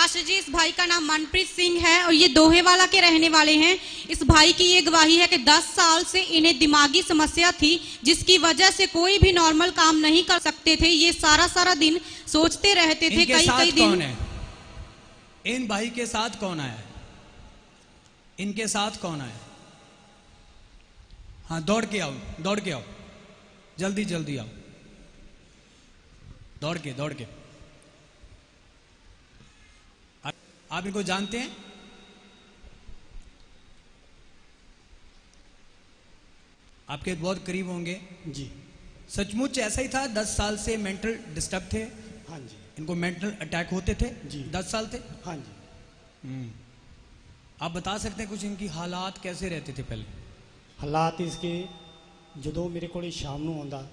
Pastor जी, इस भाई का नाम मनप्रीत सिंह है और ये दोहेवाला के रहने वाले हैं। इस भाई की ये गवाही है कि 10 साल से इन्हें दिमागी समस्या थी, जिसकी वजह से कोई भी नॉर्मल काम नहीं कर सकते थे। ये सारा सारा दिन सोचते रहते थे। इनके कई साथ कई दिन कौन है? इन भाई के साथ कौन आया? इनके साथ कौन आया? हाँ, दौड़ के आओ, दौड़ के आओ, जल्दी जल्दी आओ, दौड़ के। आप इनको जानते हैं? आपके बहुत करीब होंगे जी। सचमुच ऐसा ही था? 10 साल से मेंटल डिस्टर्ब थे? हाँ जी। इनको मेंटल अटैक होते थे जी। 10 साल थे? हाँ जी। आप बता सकते हैं कुछ इनकी हालात कैसे रहते थे पहले? हालात इसके ਜਦੋਂ ਮੇਰੇ ਕੋਲੇ ਸ਼ਾਮ ਨੂੰ ਆਉਂਦਾ,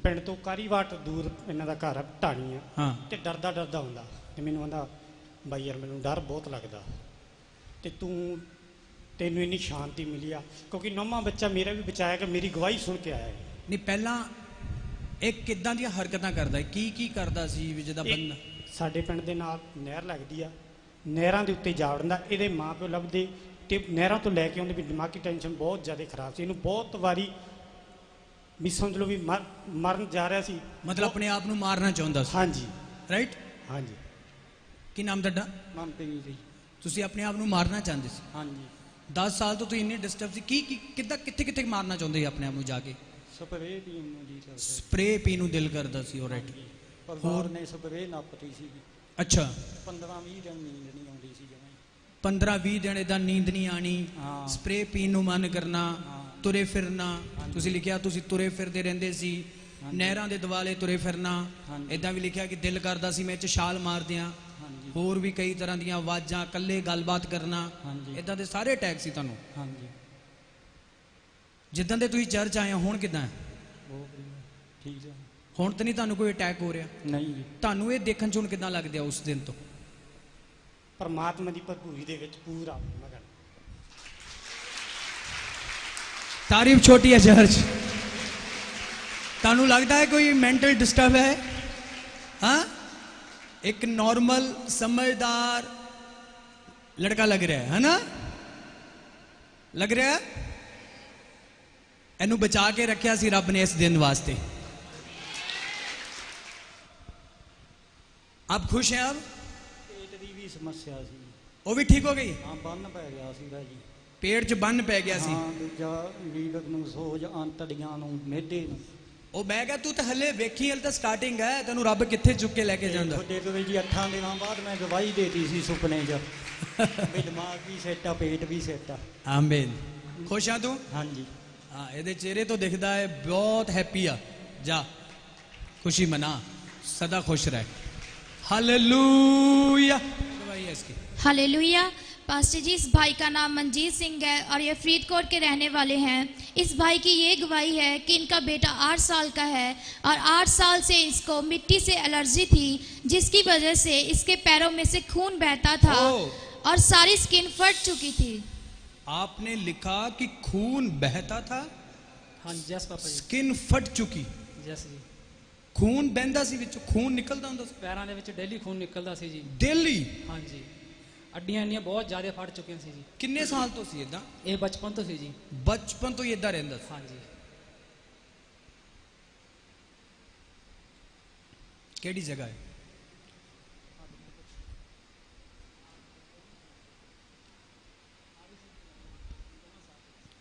ਪਿੰਡ ਤੋਂ ਕਾਰੀ ਵਾਟ ਦੂਰ ਇਹਨਾਂ ਦਾ ਘਰ ਢਾਣੀ ਆ, ਹਾਂ, ਤੇ ਡਰਦਾ ਡਰਦਾ ਹੁੰਦਾ ਤੇ ਮੈਨੂੰ ਆਂਦਾ ਬਾਈ ਯਾਰ ਮੈਨੂੰ ਡਰ ਬਹੁਤ ਲੱਗਦਾ ਤੇ ਤੈਨੂੰ ਇੰਨੀ ਸ਼ਾਂਤੀ ਮਿਲੀ ਆ ਕਿਉਂਕਿ ਨੌਵਾਂ ਬੱਚਾ ਮੇਰਾ ਵੀ ਬਚਾਇਆ ਕਿ ਮੇਰੀ ਗਵਾਹੀ ਸੁਣ ਕੇ ਆਇਆ ਹੈ। ਨਹੀਂ ਪਹਿਲਾਂ ਇਹ ਕਿੱਦਾਂ ਦੀਆਂ ਹਰਕਤਾਂ ਕਰਦਾ? ਕੀ ਕਰਦਾ ਸੀ ਵੀ ਜਿਹਦਾ ਬੰਦਾ? ਸਾਡੇ ਪਿੰਡ ਦੇ ਨਾਲ ਨਹਿਰ ਲੱਗਦੀ ਆ, ਨਹਿਰਾਂ ਦੇ ਉੱਤੇ ਜਾ ਵੜਦਾ। ਇਹਦੇ ਮਾਂ ਪਿਓ ਲੱਭਦੇ ਤੇ ਨਹਿਰਾਂ ਤੋਂ ਲੈ ਕੇ ਆਉਂਦੇ ਵੀ ਦਿਮਾਗੀ ਟੈਨਸ਼ਨ ਬਹੁਤ ਜ਼ਿਆਦਾ ਖਰਾਬ ਸੀ। ਇਹਨੂੰ ਬਹੁਤ ਵਾਰੀ ਵੀ ਸਮਝ ਲਓ ਵੀ ਮਰਨ ਜਾ ਰਿਹਾ ਸੀ। ਮਤਲਬ ਆਪਣੇ ਆਪ ਨੂੰ ਮਾਰਨਾ ਚਾਹੁੰਦਾ ਸੀ? ਹਾਂਜੀ। ਰਾਈਟ। ਹਾਂਜੀ। ਕੀ ਨਾਮ ਤੁਹਾਡਾ? ਮਨਪ੍ਰੀਤ ਜੀ। ਤੁਸੀਂ ਆਪਣੇ ਆਪ ਨੂੰ ਮਾਰਨਾ ਚਾਹੁੰਦੇ ਸੀ? ਹਾਂਜੀ। 10 ਸਾਲ ਤੋਂ ਤੁਸੀਂ ਇੰਨੇ ਡਿਸਟਰਬ ਸੀ, ਕਿੱਦਾਂ ਕਿੱਥੇ ਮਾਰਨਾ ਚਾਹੁੰਦੇ ਸੀ ਆਪਣੇ ਆਪ ਨੂੰ ਜਾ ਕੇ? ਸਪਰੇਅ ਪੀਣ ਨੂੰ ਜੀ ਕਰਦਾ। ਸਪਰੇਅ ਪੀਣ ਨੂੰ ਦਿਲ ਕਰਦਾ ਸੀ? ਆਲਰਾਈਟ। ਹੋਰ ਨੇ ਸਪਰੇਅ ਨੱਪਤੀ ਸੀ। ਅੱਛਾ। 15-20 ਦਿਨ ਨੀਂਦ ਨਹੀਂ ਆਉਂਦੀ ਸੀ ਜਮਾਂ। 15-20 ਦਿਨ ਇਹਦਾ ਨੀਂਦ ਨਹੀਂ ਆਣੀ, ਸਪਰੇਅ ਪੀਣ ਨੂੰ ਮਨ ਕਰਨਾ, ਤੁਰੇ ਫਿਰਨਾ। ਤੁਸੀਂ ਲਿਖਿਆ ਤੁਸੀਂ ਤੁਰੇ ਫਿਰਦੇ ਰਹਿੰਦੇ ਸੀ, ਨਹਿਰਾਂ ਦੇ ਦੁਆਲੇ ਤੁਰੇ ਫਿਰਨਾ। ਇਦਾਂ ਵੀ ਲਿਖਿਆ ਕਿ ਦਿਲ ਕਰਦਾ ਸੀ ਮੈਂ ਇਹ 'ਚ ਛਾਲ ਮਾਰ ਦਿਆਂ। ਹੋਰ ਵੀ ਕਈ ਤਰ੍ਹਾਂ ਦੀਆਂ ਆਵਾਜ਼ਾਂ, ਇਕੱਲੇ ਗੱਲਬਾਤ ਕਰਨਾ, ਇਦਾਂ ਦੇ ਸਾਰੇ ਅਟੈਕ ਸੀ ਤੁਹਾਨੂੰ? ਹਾਂਜੀ। ਜਿੱਦਾਂ ਦੇ ਤੁਸੀਂ ਚਰਚ ਆਏ ਹੋ ਹੁਣ ਕਿਦਾਂ ਹੈ? ਬਹੁਤ ਠੀਕ ਹੈ। ਹੁਣ ਤਾਂ ਨਹੀਂ ਤੁਹਾਨੂੰ ਕੋਈ ਅਟੈਕ ਹੋ ਰਿਹਾ? ਨਹੀਂ ਜੀ। ਤੁਹਾਨੂੰ ਇਹ ਦੇਖਣ 'ਚ ਹੁਣ ਕਿਦਾਂ ਲੱਗਦਾ ਉਸ ਦਿਨ ਤੋਂ? ਪਰਮਾਤਮਾ ਦੀ ਭਰਪੂਰੀ ਦੇ ਵਿੱਚ ਪੂਰਾ ਮਗਨ। ਤਾਰੀਫ ਛੋਟੀ ਹੈ ਚਰਚ। ਤੁਹਾਨੂੰ ਲੱਗਦਾ ਹੈ ਕੋਈ ਮੈਂਟਲ ਡਿਸਟਰਬ ਹੈ? ਹਾਂ, एक नॉर्मल समझदार लड़का लग रहा है ना? लग रहा है? इनू बचा के रखा सी रब ने इस दिन वास्ते। आप खुश हैं? अब पेट की भी समस्या सी, वो भी ठीक हो गई? हाँ, बन पै गया सीगा जी। पेट च बन पै गया सी? हाँ, दूजा लीवर नूं सोज, आंतड़ियां नूं, मेदे नूं। ਉਹ ਮੈਂ ਕਿਹਾ ਤੂੰ ਤਾਂ ਹਲੇ ਵੇਖੀ, ਹਲੇ ਤਾਂ ਸਟਾਰਟਿੰਗ ਹੈ, ਤੈਨੂੰ ਰੱਬ ਕਿੱਥੇ ਚੁੱਕ ਕੇ ਲੈ ਕੇ ਜਾਂਦਾ। ਤੁਹਾਡੇ ਤੋਂ ਜੀ 8 ਦਿਨਾਂ ਬਾਅਦ ਮੈਂ ਗਵਾਹੀ ਦੇਤੀ ਸੀ ਸੁਪਨੇ 'ਚ ਵੀ ਦਿਮਾਗ ਵੀ ਸੈੱਟ ਆ, ਪੇਟ ਵੀ ਸੈੱਟ ਆ। ਆਮੀਨ। ਖੁਸ਼ ਆ ਤੂੰ? ਹਾਂਜੀ। ਹਾਂ, ਇਹਦੇ ਚਿਹਰੇ ਤੋਂ ਦਿਖਦਾ ਹੈ ਬਹੁਤ ਹੈਪੀ ਆ। ਜਾ खुशी मना, सदा खुश रहे। हालेलुया। हालेलुया। पास्टर जी, इस भाई का नाम मनजीत सिंह है और ये फरीदकोट के रहने वाले हैं। इस भाई की ये गवाही है कि इनका बेटा 8 साल का है और 8 साल से इसको मिट्टी से एलर्जी थी, जिसकी वजह से इसके पैरों में से खून बहता था और सारी स्किन फट चुकी थी। आपने लिखा कि खून बहता था? हाँ जस पापा जी। स्किन फट चुकी? जस जी। खून बहता सी विच, खून निकलदा हुंदा सी पैरां दे विच डेली खून निकलदा सी जी। डेली? हाँ जी। हड्डियां इन्नियां बहुत ज़्यादा फट चुकियां सी जी। किन्ने साल तो सी इदां? ये बचपन तो सी जी। बचपन तो ही इदां रहिंदा सी? हाँ जी। केड़ी जगह है?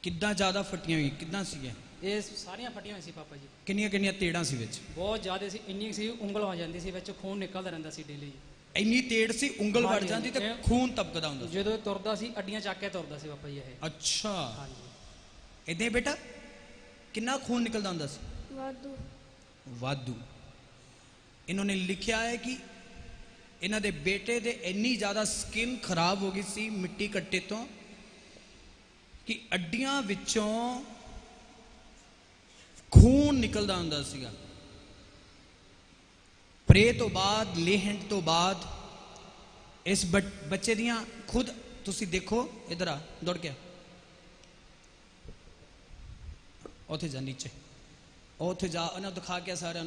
कितना ज्यादा फटियां हुई, कितना सी है? ये सारियां फटियां हुई सी पापा जी। किन्नियां किन्नियां तेड़ां सी विच? बहुत ज़्यादा सी, इन्नी सी उंगल आ जाती सी, विच खून निकलदा रहिंदा सी डेली। इन्नी तेड़ सी, उंगल वड़ जाती ते खून तपकदा हुंदा सी? जदों तुरदा सी अड्डियां चक के तुरदा सी पापा जी ये। अच्छा। हाँ जी। इदां बेटा कितना खून निकलदा हुंदा सी? वादू। वादू। इन्होंने लिखा है कि इन्हां दे बेटे दे इन्नी ज़्यादा स्किन खराब हो गई सी मिट्टी कट्टे तो कि अड्डियां विचों खून निकलदा हुंदा सीगा। प्रे तो बाद, लेहंट तो बाद इस बच्चे दियां खुद तुसी देखो, इधर आ, दौड़ के उथे जा, नीचे उथे जा, उन्हें दिखा के सारे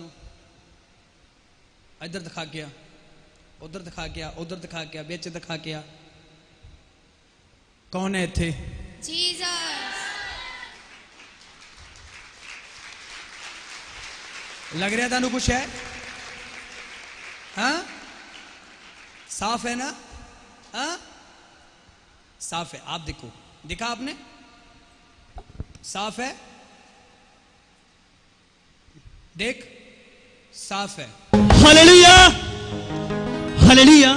इधर दिखा के उधर दिखा के आ, उधर दिखा के आ, बिच दिखा के आ। कौन है इत्थे? जीसस। लग रहा थानू कुछ है? हाँ, साफ है ना? हाँ, साफ है। आप देखो, दिखा आपने? साफ है, देख, साफ है। Hallelujah, hallelujah.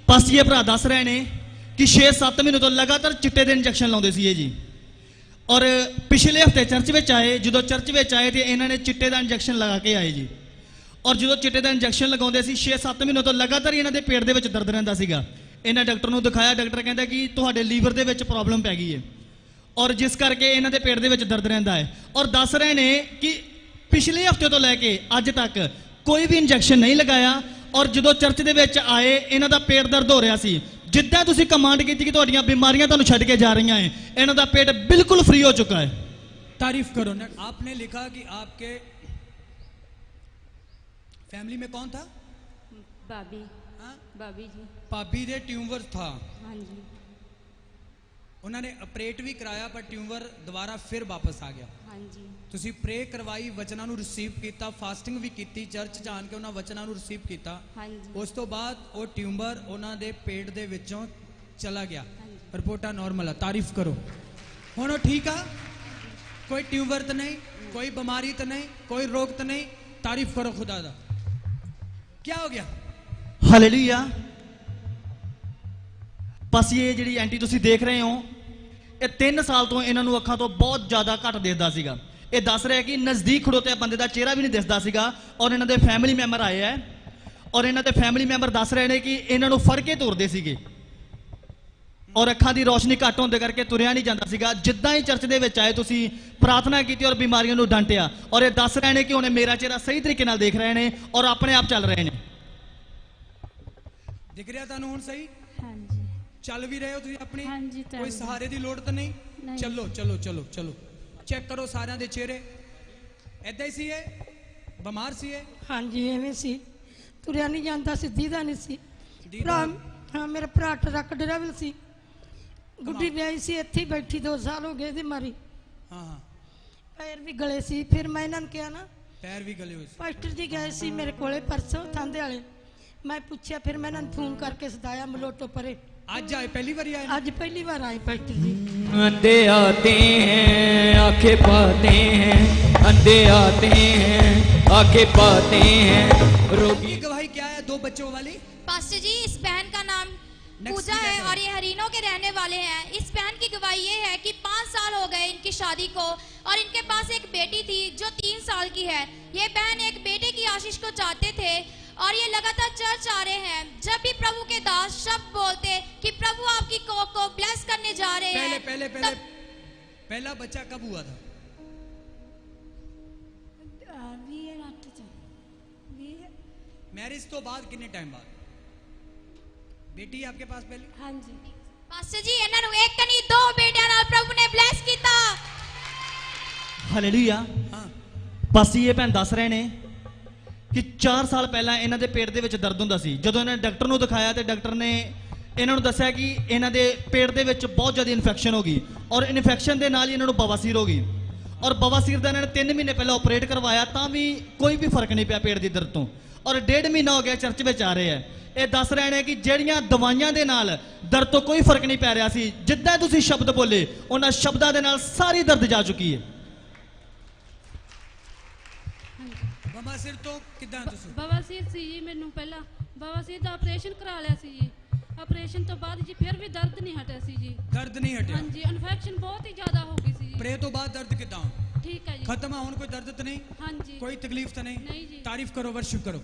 पास्टर जी भरा दस रहे ने कि 6-7 महीने तो लगातार चिट्टे ਦੇ ਇੰਜੈਕਸ਼ਨ ਲਾਉਂਦੇ ਸੀ ਇਹ ਜੀ। ਔਰ ਪਿਛਲੇ ਹਫਤੇ ਚਰਚ ਵਿੱਚ ਆਏ, ਜਦੋਂ ਚਰਚ ਵਿੱਚ ਆਏ ਤੇ ਇਹਨਾਂ ਨੇ ਚਿੱਟੇ ਦਾ ਇੰਜੈਕਸ਼ਨ ਲਗਾ ਕੇ ਆਏ ਜੀ। ਔਰ ਜਦੋਂ ਚਿੱਟੇ ਦਾ ਇੰਜੈਕਸ਼ਨ ਲਗਾਉਂਦੇ ਸੀ 6-7 ਮਹੀਨੇ ਤੋਂ ਲਗਾਤਾਰ ਇਹਨਾਂ ਦੇ ਪੇਟ ਦੇ ਵਿੱਚ ਦਰਦ ਰਹਿੰਦਾ ਸੀਗਾ। ਇਹਨਾਂ ਡਾਕਟਰ ਨੂੰ ਦਿਖਾਇਆ, ਡਾਕਟਰ ਕਹਿੰਦਾ ਕਿ ਤੁਹਾਡੇ ਲੀਵਰ ਦੇ ਵਿੱਚ ਪ੍ਰੋਬਲਮ ਪੈ ਗਈ ਹੈ ਔਰ ਜਿਸ ਕਰਕੇ ਇਹਨਾਂ ਦੇ ਪੇਟ ਦੇ ਵਿੱਚ ਦਰਦ ਰਹਿੰਦਾ ਹੈ। ਔਰ ਦੱਸ ਰਹੇ ਨੇ ਕਿ ਪਿਛਲੇ ਹਫਤੇ ਤੋਂ ਲੈ ਕੇ ਅੱਜ ਤੱਕ ਕੋਈ ਵੀ ਇੰਜੈਕਸ਼ਨ ਨਹੀਂ ਲਗਾਇਆ। ਔਰ ਜਦੋਂ ਚਰਚ ਦੇ ਵਿੱਚ ਆਏ ਇਹਨਾਂ ਦਾ ਪੇਟ ਦਰਦ ਹੋ ਰਿਹਾ ਸੀ। ਜਿੱਦਾਂ ਤੁਸੀਂ ਕਮਾਂਡ ਕੀਤੀ ਕਿ ਤੁਹਾਡੀਆਂ ਬਿਮਾਰੀਆਂ ਤੁਹਾਨੂੰ ਛੱਡ ਕੇ ਜਾ ਰਹੀਆਂ ਹੈ, ਇਹਨਾਂ ਦਾ ਪੇਟ ਬਿਲकुल फ्री हो चुका है। तारीफ करो ना। आपने लिखा कि आपके फैमिली में कौन था? भाभी। हाँ? भाभी जी। भाभी दे ट्यूमर था। हाँ जी। उन्होंने ऑपरेट भी कराया पर ट्यूमर दोबारा फिर वापस आ गया। हाँ जी। ਤੁਸੀਂ ਪ੍ਰੇ ਕਰਵਾਈ, ਵਚਨਾਂ ਨੂੰ ਰਿਸੀਵ ਕੀਤਾ, ਫਾਸਟਿੰਗ ਵੀ ਕੀਤੀ, ਚਰਚ ਜਾਣ ਕੇ ਉਹਨਾਂ ਵਚਨਾਂ ਨੂੰ ਰਿਸੀਵ ਕੀਤਾ। हाँ जी। ਉਸ ਤੋਂ ਬਾਅਦ ਉਹ ਟਿਊਮਰ ਉਹਨਾਂ ਦੇ ਪੇਟ ਦੇ ਵਿੱਚੋਂ ਚਲਾ ਗਿਆ। ਰਿਪੋਰਟਾਂ ਨਾਰਮਲ ਆ। ਤਾਰੀਫ ਕਰੋ। ਹੁਣ ਉਹ ਠੀਕ ਆ, ਕੋਈ ਟਿਊਮਰ ਤਾਂ ਨਹੀਂ, ਕੋਈ ਬਿਮਾਰੀ ਤਾਂ ਨਹੀਂ, ਕੋਈ ਰੋਗ ਤਾਂ ਨਹੀਂ। ਤਾਰੀਫ ਕਰੋ ਖੁਦਾ ਦਾ। ਕੀ ਹੋ ਗਿਆ? ਹਾਲੇਲੂਇਆ। ਬਸ ਇਹ ਜਿਹੜੀ ਐਂਟੀ ਤੁਸੀਂ ਦੇਖ ਰਹੇ ਹੋ, ਇਹ 3 ਸਾਲ ਤੋਂ ਇਹਨਾਂ ਨੂੰ ਅੱਖਾਂ ਤੋਂ ਬਹੁਤ ਜ਼ਿਆਦਾ ਘੱਟ ਦਿਖਦਾ ਸੀਗਾ। ਇਹ ਦੱਸ ਰਿਹਾ ਕਿ ਨਜ਼ਦੀਕ ਖੜੋਤੇ ਬੰਦੇ ਦਾ ਚਿਹਰਾ ਵੀ ਨਹੀਂ ਦਿਸਦਾ ਸੀਗਾ। ਔਰ ਇਹਨਾਂ ਦੇ ਫੈਮਿਲੀ ਮੈਂਬਰ ਆਏ ਹੈ ਔਰ ਇਹਨਾਂ ਦੇ ਫੈਮਿਲੀ ਮੈਂਬਰ ਦੱਸ ਰਹੇ ਨੇ ਕਿ ਇਹਨਾਂ ਨੂੰ ਫੜ ਕੇ ਤੁਰਦੇ ਸੀਗੇ ਔਰ ਅੱਖਾਂ ਦੀ ਰੋਸ਼ਨੀ ਘੱਟ ਹੋਣ ਦੇ ਕਰਕੇ ਤੁਰਿਆ ਨਹੀਂ ਜਾਂਦਾ ਸੀਗਾ। ਜਿੱਦਾਂ ਹੀ ਚਰਚ ਦੇ ਵਿੱਚ ਆਏ ਤੁਸੀਂ ਪ੍ਰਾਰਥਨਾ ਕੀਤੀ ਔਰ ਬਿਮਾਰੀਆਂ ਨੂੰ ਡਾਂਟਿਆ। ਔਰ ਇਹ ਦੱਸ ਰਹੇ ਨੇ ਕਿ ਹੁਣ ਮੇਰਾ ਚਿਹਰਾ ਸਹੀ ਤਰੀਕੇ ਨਾਲ ਦੇਖ ਰਹੇ ਨੇ ਔਰ ਆਪਣੇ ਆਪ ਚੱਲ ਰਹੇ ਨੇ। ਦਿਖ ਰਿਹਾ ਤੁਹਾਨੂੰ ਹੁਣ ਸਹੀ? हाँ जी। ਚੱਲ ਵੀ ਰਹੇ ਹੋ ਤੁਸੀਂ ਆਪਣੀ? हाँ जी, चल ਕੋਈ रहे। ਸਹਾਰੇ ਦੀ ਲੋੜ ਤਾਂ ਨਹੀਂ? ਨਹੀਂ। ਚਲੋ ਚਲੋ ਚਲੋ ਚਲੋ, ਚੈੱਕ ਕਰੋ ਸਾਰਿਆਂ ਦੇ ਚਿਹਰੇ। ਐਦਾਂ ਹੀ ਸੀ ਇਹ? ਬਿਮਾਰ ਸੀ ਇਹ? ਹਾਂਜੀ ਐਵੇਂ ਸੀ, ਤੁਰਿਆ ਨਹੀਂ ਜਾਂਦਾ ਸੀ, ਦੀਦਾ ਨਹੀਂ ਸੀ। ਦੀਦਾ? ਭਰਾ, ਹਾਂ ਮੇਰਾ ਭਰਾ ਟਰੱਕ ਡਰਾਈਵਰ ਸੀ। ਗੁੱਡੀ ਵਿਆਹੀ ਸੀ, ਇੱਥੇ ਹੀ ਬੈਠੀ 2 ਸਾਲ ਹੋ ਗਏ ਇਹਦੀ ਮਾਰੀ। ਹਾਂ ਹਾਂ। ਪੈਰ ਵੀ ਗਲੇ ਸੀ। ਫਿਰ ਮੈਂ ਇਹਨਾਂ ਨੂੰ ਕਿਹਾ ਨਾ, ਪੈਰ ਵੀ ਗਲੇ ਹੋਏ ਸੀ। ਪਾਸਟਰ ਜੀ ਗਏ ਸੀ ਮੇਰੇ ਕੋਲੇ ਪਰਸੋਂ ਥਾਂਦੇ ਵਾਲੇ। ਮੈਂ ਪੁੱਛਿਆ, ਫਿਰ ਮੈਂ ਇਹਨਾਂ ਨੂੰ ਫੋਨ ਕਰਕੇ ਸਦਾਇਆ ਮਲੋਟੋ ਪਰੇ। ਅੱਜ ਆਏ? ਪਹਿਲੀ ਵਾਰੀ ਆਏ ਨੇ? ਅੱਜ ਪਹਿਲੀ ਵਾਰ ਆਏ ਪਾਸਟਰ ਜੀ। अंधे आते हैं आंखें पाते हैं, अंधे आते हैं आंखें पाते हैं, रोगी। की गवाही क्या है? 2 बच्चों वाली? पास्टर जी, इस बहन का नाम पूजा है और ये हरीनों के रहने वाले हैं। इस बहन की गवाही ये है कि 5 साल हो गए इनकी शादी को और इनके पास एक बेटी थी जो 3 साल की है। ये बहन एक बेटे की आशीष को चाहते थे और ये लगातार चर्च आ रहे हैं। जब भी प्रभु के दास शब्द बोलते कि प्रभु आपकी को ब्लेस करने जा रहे पहले हैं, पहले पहले पहला बच्चा कब हुआ था? मैरिज तो बाद कितने टाइम बाद? बेटी आपके पास पहले? हाँ जी। पास्टर जी ਇਹਨਾਂ ਨੂੰ ਇੱਕ ਨਹੀਂ 2 ਬੇਟਿਆਂ ਨਾਲ ਪ੍ਰਭੂ ਨੇ ਬਲੈਸ ਕੀਤਾ। ਹਾਲੇਲੂਇਆ। हाँ। ਬਸ ਇਹ ਭੈਣ ਦੱਸ ਰਹੇ ਨੇ ਕਿ 4 ਸਾਲ ਪਹਿਲਾਂ ਇਹਨਾਂ ਦੇ ਪੇਟ ਦੇ ਵਿੱਚ ਦਰਦ ਹੁੰਦਾ ਸੀ। ਜਦੋਂ ਇਹਨਾਂ ਨੇ ਡਾਕਟਰ ਨੂੰ ਦਿਖਾਇਆ ਤੇ ਡਾਕਟਰ ਨੇ ਇਹਨਾਂ ਨੂੰ ਦੱਸਿਆ ਕਿ ਇਹਨਾਂ ਦੇ ਪੇਟ ਦੇ ਵਿੱਚ ਬਹੁਤ ਜ਼ਿਆਦਾ ਇਨਫੈਕਸ਼ਨ ਹੋ ਗਈ ਔਰ ਇਨਫੈਕਸ਼ਨ ਦੇ ਨਾਲ ਹੀ ਇਹਨਾਂ ਨੂੰ ਬਵਾਸੀਰ ਹੋ ਗਈ। ਔਰ ਬਵਾਸੀਰ ਦਾ ਇਹਨਾਂ ਨੇ 3 ਮਹੀਨੇ ਪਹਿਲਾਂ ਆਪਰੇਟ ਕਰਵਾਇਆ ਤਾਂ ਵੀ ਕੋਈ ਵੀ ਫਰਕ ਨਹੀਂ ਪਿਆ ਪੇਟ ਦੀ ਦਰਦ ਤੋਂ। ਔਰ 1.5 ਮਹੀਨਾ ਹੋ ਗਿਆ ਚਰਚ ਵਿੱਚ ਆ ਰਹੇ ਹੈ। ਇਹ ਦੱਸ ਰਹੇ ਨੇ ਕਿ ਜਿਹੜੀਆਂ ਦਵਾਈਆਂ ਦੇ ਨਾਲ ਦਰਦ ਤੋਂ ਕੋਈ ਫਰਕ ਨਹੀਂ ਪੈ ਰਿਹਾ ਸੀ, ਜਿੱਦਾਂ ਤੁਸੀਂ ਸ਼ਬਦ ਬੋਲੇ ਉਹਨਾਂ ਸ਼ਬਦਾਂ ਦੇ ਨਾਲ ਸਾਰੀ ਦਰਦ ਜਾ ਚੁੱਕੀ ਹੈ। ਬਵਾਸੀਰ ਤੋਂ ਕਿਦਾਂ ਤੁਸੀਂ? ਬਵਾਸੀਰ ਸੀ ਜੀ ਮੈਨੂੰ ਪਹਿਲਾਂ। ਬਵਾਸੀਰ ਦਾ ਆਪਰੇਸ਼ਨ ਕਰਾ ਲਿਆ ਸੀ ਜੀ। ਆਪਰੇਸ਼ਨ ਤੋਂ ਬਾਅਦ ਜੀ ਫਿਰ ਵੀ ਦਰਦ ਨਹੀਂ ਹਟਿਆ ਸੀ ਜੀ। ਦਰਦ ਨਹੀਂ ਹਟਿਆ? हाँ जी। इन्फेक्शन बहुत ही ज्यादा हो गई सी जी। प्रे तो बाद दर्द कितना? ठीक है जी। खत्म है? कोई दर्द तो नहीं? हाँ जी। कोई तकलीफ तो नहीं? नहीं जी। तारीफ करो, वर्शिप करो।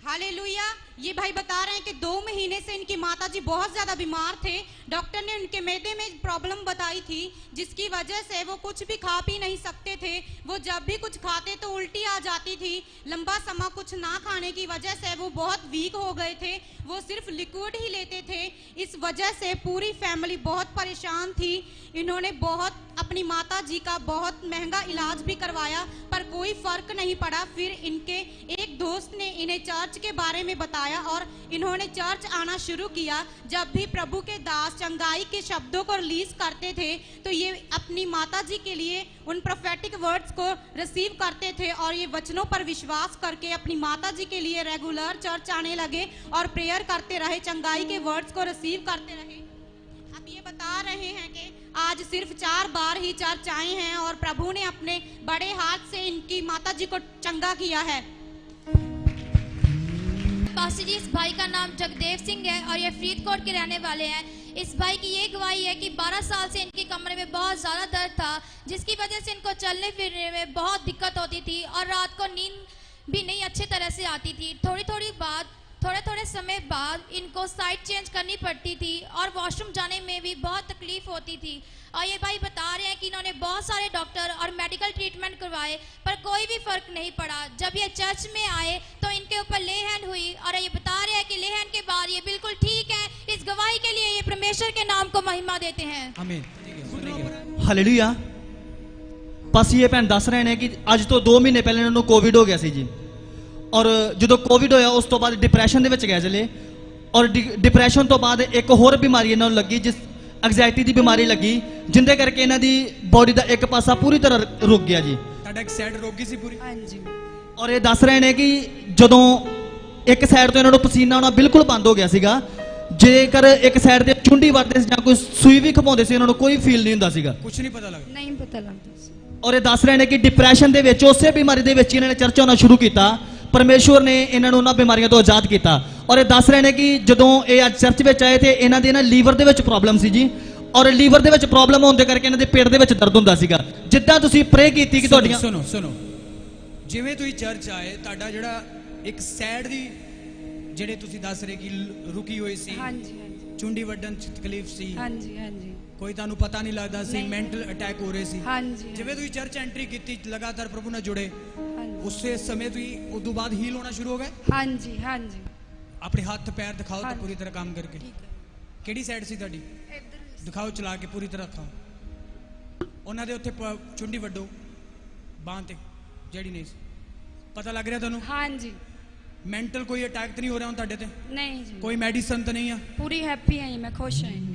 हालेलुया। ये भाई बता रहे हैं कि 2 महीने से इनकी माताजी बहुत ज्यादा बीमार थे। डॉक्टर ने उनके मैदे में प्रॉब्लम बताई थी, जिसकी वजह से वो कुछ भी खा पी नहीं सकते थे। वो जब भी कुछ खाते तो उल्टी आ जाती थी। लंबा समय कुछ ना खाने की वजह से वो बहुत वीक हो गए थे। वो सिर्फ लिक्विड ही लेते थे। इस वजह से पूरी फैमिली बहुत परेशान थी। इन्होंने बहुत अपनी माताजी का बहुत महंगा इलाज भी करवाया, पर कोई फर्क नहीं पड़ा। फिर इनके एक दोस्त ने इन्हें चर्च के बारे में बताया और इन्होंने चर्च आना शुरू किया। जब भी प्रभु के दास चंगाई के शब्दों को रिलीज करते थे तो ये अपनी माताजी के लिए उन प्रोफेटिक वर्ड्स को रिसीव करते थे और ये वचनों पर विश्वास करके अपनी माताजी के लिए रेगुलर चर्च आने लगे और प्रेयर करते रहे, चंगाई के वर्ड्स को रिसीव करते रहे। अब ये बता रहे हैं कि आज सिर्फ 4 बार ही चर्च आए हैं और प्रभु ने अपने बड़े हाथ से इनकी माताजी को चंगा किया है। पास्टर जी, इस भाई का नाम जगदेव सिंह है और ये फरीदकोट के रहने वाले हैं। इस भाई की ये गवाही है कि 12 साल से इनके कमरे में बहुत ज़्यादा दर्द था, जिसकी वजह से इनको चलने फिरने में बहुत दिक्कत होती थी और रात को नींद भी नहीं अच्छी तरह से आती थी। थोड़े समय बाद इनको साइड चेंज करनी पड़ती थी और वॉशरूम जाने में भी बहुत तकलीफ होती थी। और ये भाई बता रहे हैं कि इन्होंने बहुत सारे डॉक्टर और मेडिकल ट्रीटमेंट करवाए, पर कोई भी फर्क नहीं पड़ा। जब ये चर्च में आए तो इनके ऊपर ले हैंड हुई और ये बता रहे हैं कि ले हैंड के बाद ये बिल्कुल ठीक है। इस गवाही के लिए ये परमेश्वर के नाम को महिमा देते हैं। आमीन। ਹਾਲੇਲੂਇਆ। ਪਾਸੀ ਇਹ ਭੈਣ ਦੱਸ ਰਹੇ ਨੇ ਕਿ ਅੱਜ ਤੋਂ 2 ਮਹੀਨੇ ਪਹਿਲਾਂ ਇਹਨਾਂ ਨੂੰ ਕੋਵਿਡ ਹੋ ਗਿਆ ਸੀ ਜੀ, ਔਰ ਜਦੋਂ ਕੋਵਿਡ ਹੋਇਆ ਉਸ ਤੋਂ ਬਾਅਦ ਡਿਪਰੈਸ਼ਨ ਦੇ ਵਿੱਚ ਗਏ ਚਲੇ, ਔਰ ਡਿਪਰੈਸ਼ਨ ਤੋਂ ਬਾਅਦ ਇੱਕ ਹੋਰ ਬਿਮਾਰੀ ਇਹਨਾਂ ਨੂੰ ਲੱਗੀ, ਜਿਸ ਐਂਗਜ਼ਾਇਟੀ ਦੀ ਬਿਮਾਰੀ ਲੱਗੀ, ਜਿੰਦੇ ਕਰਕੇ ਇਹਨਾਂ ਦੀ ਬੋਡੀ ਦਾ ਇੱਕ ਪਾਸਾ ਪੂਰੀ ਤਰ੍ਹਾਂ ਰੁਕ ਗਿਆ ਜੀ। ਤੁਹਾਡਾ ਇੱਕ ਸਾਈਡ ਰੁਕ ਗਈ ਸੀ ਪੂਰੀ? ਹਾਂਜੀ। ਔਰ ਇਹ ਦੱਸ ਰਹੇ ਨੇ ਕਿ ਜਦੋਂ ਇੱਕ ਸਾਈਡ ਤੋਂ ਇਹਨਾਂ ਨੂੰ ਪਸੀਨਾ ਆਉਣਾ ਬਿਲਕੁਲ ਬੰਦ ਹੋ ਗਿਆ ਸੀਗਾ। ਜੇਕਰ ਇੱਕ ਸਾਈਡ ਤੇ ਚੁੰਡੀ ਵਰਦੇ ਸੀ ਜਾਂ ਕੋਈ ਸੂਈ ਵੀ ਖਪਾਉਂਦੇ ਸੀ, ਇਹਨਾਂ ਨੂੰ ਕੋਈ ਫੀਲ ਨਹੀਂ ਹੁੰਦਾ ਸੀਗਾ, ਕੁਝ ਨਹੀਂ ਪਤਾ ਲੱਗਦਾ। ਨਹੀਂ ਪਤਾ ਲੱਗਦਾ ਸੀ। ਔਰ ਇਹ ਦੱਸ ਰਹੇ ਨੇ ਕਿ ਡਿਪਰੈਸ਼ਨ ਦੇ ਵਿੱਚ ਉਸੇ ਬਿਮਾਰੀ ਦੇ ਵਿੱਚ ਇਹਨਾਂ ਨੇ ਚਰਚ ਆਉਣਾ ਸ਼ੁਰੂ ਕੀਤਾ। ਪਰਮੇਸ਼ਵਰ ਨੇ ਇਹਨਾਂ ਨੂੰ ਉਹਨਾਂ ਬਿਮਾਰੀਆਂ ਤੋਂ ਆਜ਼ਾਦ ਕੀਤਾ। ਔਰ ਇਹ ਦੱਸ ਰਹੇ ਨੇ ਕਿ ਜਦੋਂ ਇਹ ਅੱਜ ਚਰਚ ਵਿੱਚ ਆਏ ਤੇ ਇਹਨਾਂ ਦੇ ਨਾ ਲੀਵਰ ਦੇ ਵਿੱਚ ਪ੍ਰੋਬਲਮ ਸੀ ਜੀ, ਔਰ ਲੀਵਰ ਦੇ ਵਿੱਚ ਪ੍ਰੋਬਲਮ ਹੋਣ ਦੇ ਕਰਕੇ ਇਹਨਾਂ ਦੇ ਪੇਟ ਦੇ ਵਿੱਚ ਦਰਦ ਹੁੰਦਾ ਸੀਗਾ। ਜਿੱਦਾਂ ਤੁਸੀਂ ਪ੍ਰੇ ਕੀਤੀ ਕਿ ਤੁਹਾਡੀਆਂ ਸੁਣੋ ਜਿਵੇਂ ਤੁਸੀਂ ਚਰਚ ਆਏ, ਤੁਹਾਡਾ ਜਿਹੜਾ ਇੱਕ ਸਾਈਡ ਦੀ ਜਿਹੜੇ ਤੁਸੀਂ ਦੱਸ ਰਹੇ ਕਿ ਰੁਕੀ ਹੋਈ ਸੀ, ਹਾਂਜੀ ਹਾਂਜੀ ਚੁੰਡੀ ਵੱਢਣ ਚ ਤਕਲੀਫ ਸੀ, ਹਾਂਜੀ ਹਾਂਜੀ ਕੋਈ ਤੁਹਾਨੂੰ ਪਤਾ ਨਹੀਂ ਲੱਗਦਾ ਸੀ, ਨਹੀਂ। ਮੈਂਟਲ ਅਟੈਕ ਹੋ ਰਹੇ ਸੀ, ਹਾਂਜੀ ਜਿਵੇਂ ਤੁਸੀਂ ਚਰਚ ਐਂਟਰੀ ਕੀਤੀ, ਲਗਾਤਾਰ ਪ੍ਰਭੂ ਨਾਲ ਜੁੜੇ, ਹਾਂਜੀ ਉਸੇ ਸਮੇਂ ਤੁਸੀਂ ਉਦੋਂ ਬਾਅਦ ਹੀਲ ਹੋਣਾ ਸ਼ੁਰੂ ਹੋ ਗਏ? ਹਾਂਜੀ ਹਾਂਜੀ। ਆਪਣੇ ਹੱਥ ਪੈਰ ਦਿਖਾਓ ਤਾਂ ਹਾਂਜੀ। ਪੂਰੀ ਤਰ੍ਹਾਂ ਕੰਮ ਕਰਕੇ। ਠੀਕ ਹੈ। ਕਿਹੜੀ ਸਾਈਡ ਸੀ ਤੁਹਾਡੀ? ਦਿਖਾਓ ਚਲਾ ਕੇ ਪੂਰੀ ਤਰ੍ਹਾਂ ਦਿਖਾਓ। ਉਹਨਾਂ ਦੇ ਉੱਤੇ ਚੁੰਡੀ ਵੱਡੋ ਬਾਂਹ ਤੇ ਜਿਹੜੀ ਨਹੀਂ ਸੀ, ਪਤਾ ਲੱਗ ਰਿਹਾ ਤੁਹਾਨੂੰ? ਹਾਂਜੀ। ਮੈਂਟਲ ਕੋਈ ਅਟੈਕ ਤਾਂ ਨਹੀਂ ਹੋ ਰਿਹਾ ਹੁਣ ਤੁਹਾਡੇ ਤੇ? ਨਹੀਂ ਜੀ, ਕੋਈ ਮੈਡੀਸਨ ਤਾਂ ਨਹੀਂ ਆ? ਪੂਰੀ ਹੈਪੀ ਹਾਂ ਜੀ, ਮੈਂ ਖੁਸ਼ ਹਾਂ ਜੀ।